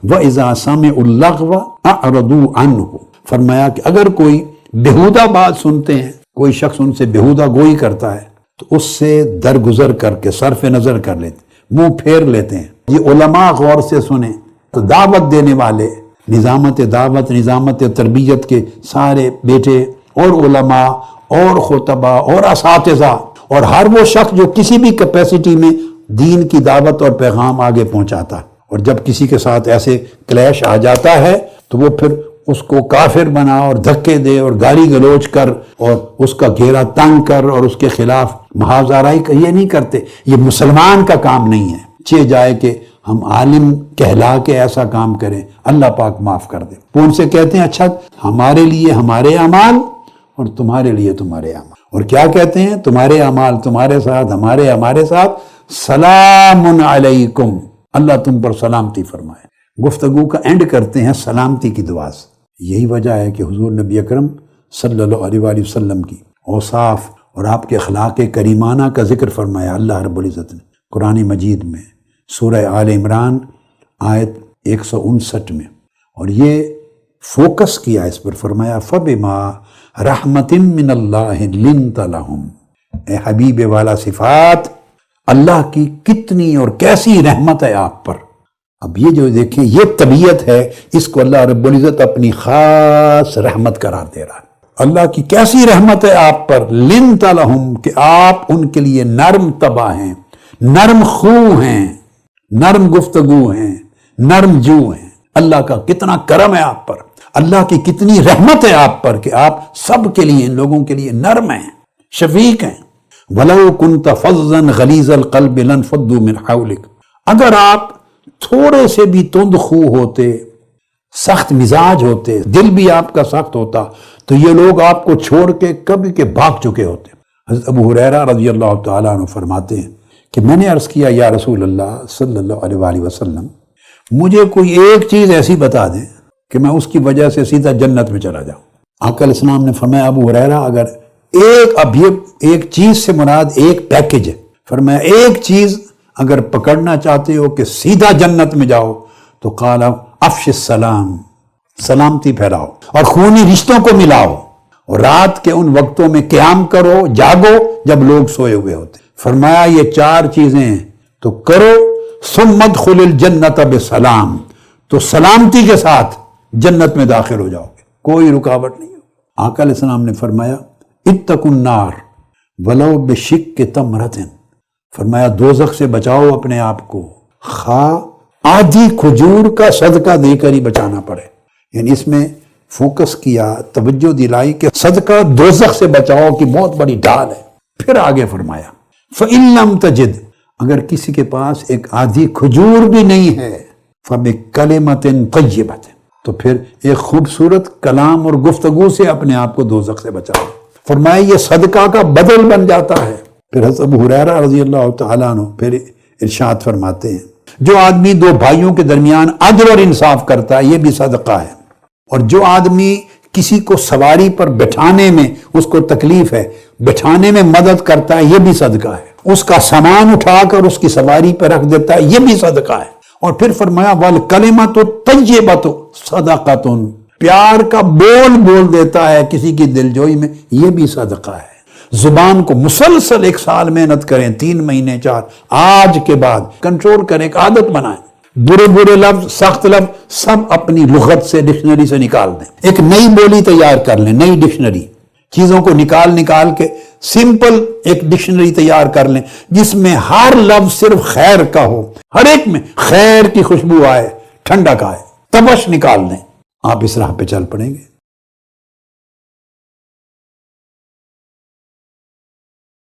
وَإِذَا سَمِعُوا اللَّغْوَ أَعْرَضُوا عَنْهُ، فرمایا کہ اگر کوئی بیہودہ بات سنتے ہیں، کوئی شخص ان سے بیہودہ گوئی کرتا ہے تو اس سے درگزر کر کے صرف نظر کر لیتے، منہ پھیر لیتے ہیں۔ یہ علماء غور سے سنیں تو دعوت دینے والے، نظامت دعوت، نظامت تربیت کے سارے بیٹے اور علماء اور خطبہ اور اساتذہ اور ہر وہ شخص جو کسی بھی کیپیسٹی میں دین کی دعوت اور پیغام آگے پہنچاتا ہے، اور جب کسی کے ساتھ ایسے کلیش آ جاتا ہے تو وہ پھر اس کو کافر بنا اور دھکے دے اور گالی گلوچ کر اور اس کا گھیرا تنگ کر اور اس کے خلاف محاذ آرائی یہ نہیں کرتے۔ یہ مسلمان کا کام نہیں ہے۔ چہ جائے کہ ہم عالم کہلا کے ایسا کام کریں، اللہ پاک معاف کر دے۔ وہ ان سے کہتے ہیں اچھا ہمارے لیے ہمارے اعمال اور تمہارے لیے تمہارے اعمال، اور کیا کہتے ہیں؟ تمہارے اعمال تمہارے ساتھ، ہمارے ساتھ، سلام علیکم، اللہ تم پر سلامتی فرمائے۔ گفتگو کا اینڈ کرتے ہیں سلامتی کی دعا سے۔ یہی وجہ ہے کہ حضور نبی اکرم صلی اللہ علیہ وآلہ وسلم کی اوصاف اور آپ کے اخلاق کریمانہ کا ذکر فرمایا اللہ رب العزت نے قرآن مجید میں، سورہ آل عمران آیت 159 میں، اور یہ فوکس کیا اس پر، فرمایا فَبِمَا رَحْمَةٍ مِّنَ اللَّهِ لِنْتَ لَهُمْ، اے حبیب والا صفات، اللہ کی کتنی اور کیسی رحمت ہے آپ پر۔ اب یہ جو دیکھیں یہ طبیعت ہے، اس کو اللہ رب العزت اپنی خاص رحمت قرار دے رہا ہے۔ اللہ کی کیسی رحمت ہے آپ پر، لِنْتَ لَهُمْ، کہ آپ ان کے لیے نرم طبع ہیں، نرم خو ہیں، نرم گفتگو ہیں، نرم جو ہیں۔ اللہ کا کتنا کرم ہے آپ پر، اللہ کی کتنی رحمت ہے آپ پر کہ آپ سب کے لیے، ان لوگوں کے لیے نرم ہیں، شفیق ہیں۔ وَلَوْ كُنْتَ فَظًّا غَلِيظَ الْقَلْبِ لَانفَضُّوا مِنْ حَوْلِكَ، اگر آپ تھوڑے سے بھی تند خو ہوتے، سخت مزاج ہوتے، دل بھی آپ کا سخت ہوتا، تو یہ لوگ آپ کو چھوڑ کے کبھی کے بھاگ چکے ہوتے۔ حضرت ابو ہریرہ رضی اللہ تعالیٰ عنہ فرماتے ہیں کہ میں نے عرض کیا یا رسول اللہ صلی اللہ علیہ وآلہ وسلم، مجھے کوئی ایک چیز ایسی بتا دیں کہ میں اس کی وجہ سے سیدھا جنت میں چلا جاؤں۔ آقا علیہ السلام نے فرمایا ابو ہریرہ اگر ایک چیز سے مراد ایک پیکج ہے، فرمایا ایک چیز اگر پکڑنا چاہتے ہو کہ سیدھا جنت میں جاؤ تو قال افش السلام، سلامتی پھیلاؤ اور خونی رشتوں کو ملاؤ، اور رات کے ان وقتوں میں قیام کرو، جاگو جب لوگ سوئے ہوئے ہوتے۔ فرمایا یہ چار چیزیں تو کرو، ثم ادخل الجنت بسلام، تو سلامتی کے ساتھ جنت میں داخل ہو جاؤ گے، کوئی رکاوٹ نہیں ہو۔ آقا علیہ السلام نے فرمایا اتقوا النار ولو بشق تمرۃ، فرمایا دوزخ سے بچاؤ اپنے آپ کو، خواہ آدھی کھجور کا صدقہ دے کر ہی بچانا پڑے۔ یعنی اس میں فوکس کیا، توجہ دلائی کہ صدقہ دوزخ سے بچاؤ کی بہت بڑی ڈال ہے۔ پھر آگے فرمایا فَإِن لَمْ تَجِدْ، اگر کسی کے پاس ایک آدھی کھجور بھی نہیں ہے، فَبِكَلِمَةٍ طَيِّبَةٍ، تو پھر ایک خوبصورت کلام اور گفتگو سے اپنے آپ کو دوزخ سے بچاؤ۔ فرمایا یہ صدقہ کا بدل بن جاتا ہے۔ پھر حضرت ابو ہریرہ رضی اللہ تعالیٰ عنہ پھر ارشاد فرماتے ہیں جو آدمی دو بھائیوں کے درمیان عدل اور انصاف کرتا ہے یہ بھی صدقہ ہے، اور جو آدمی کسی کو سواری پر بٹھانے میں اس کو تکلیف ہے، بٹھانے میں مدد کرتا ہے یہ بھی صدقہ ہے، اس کا سامان اٹھا کر اس کی سواری پر رکھ دیتا ہے یہ بھی صدقہ ہے۔ اور پھر فرمایا وَالْكَلِمَةُ الطَّيِّبَةُ صَدَقَةٌ، پیار کا بول دیتا ہے کسی کی دلجوئی میں یہ بھی صدقہ ہے۔ زبان کو مسلسل ایک سال محنت کریں، 3 مہینے 4، آج کے بعد کنٹرول کریں، ایک عادت بنائیں، برے لفظ، سخت لفظ سب اپنی لغت سے، ڈکشنری سے نکال دیں، ایک نئی بولی تیار کر لیں، نئی ڈکشنری، چیزوں کو نکال کے سمپل ایک ڈکشنری تیار کر لیں جس میں ہر لفظ صرف خیر کا ہو، ہر ایک میں خیر کی خوشبو آئے، ٹھنڈک آئے، تبش نکال دیں، آپ اس راہ پہ چل پڑیں گے۔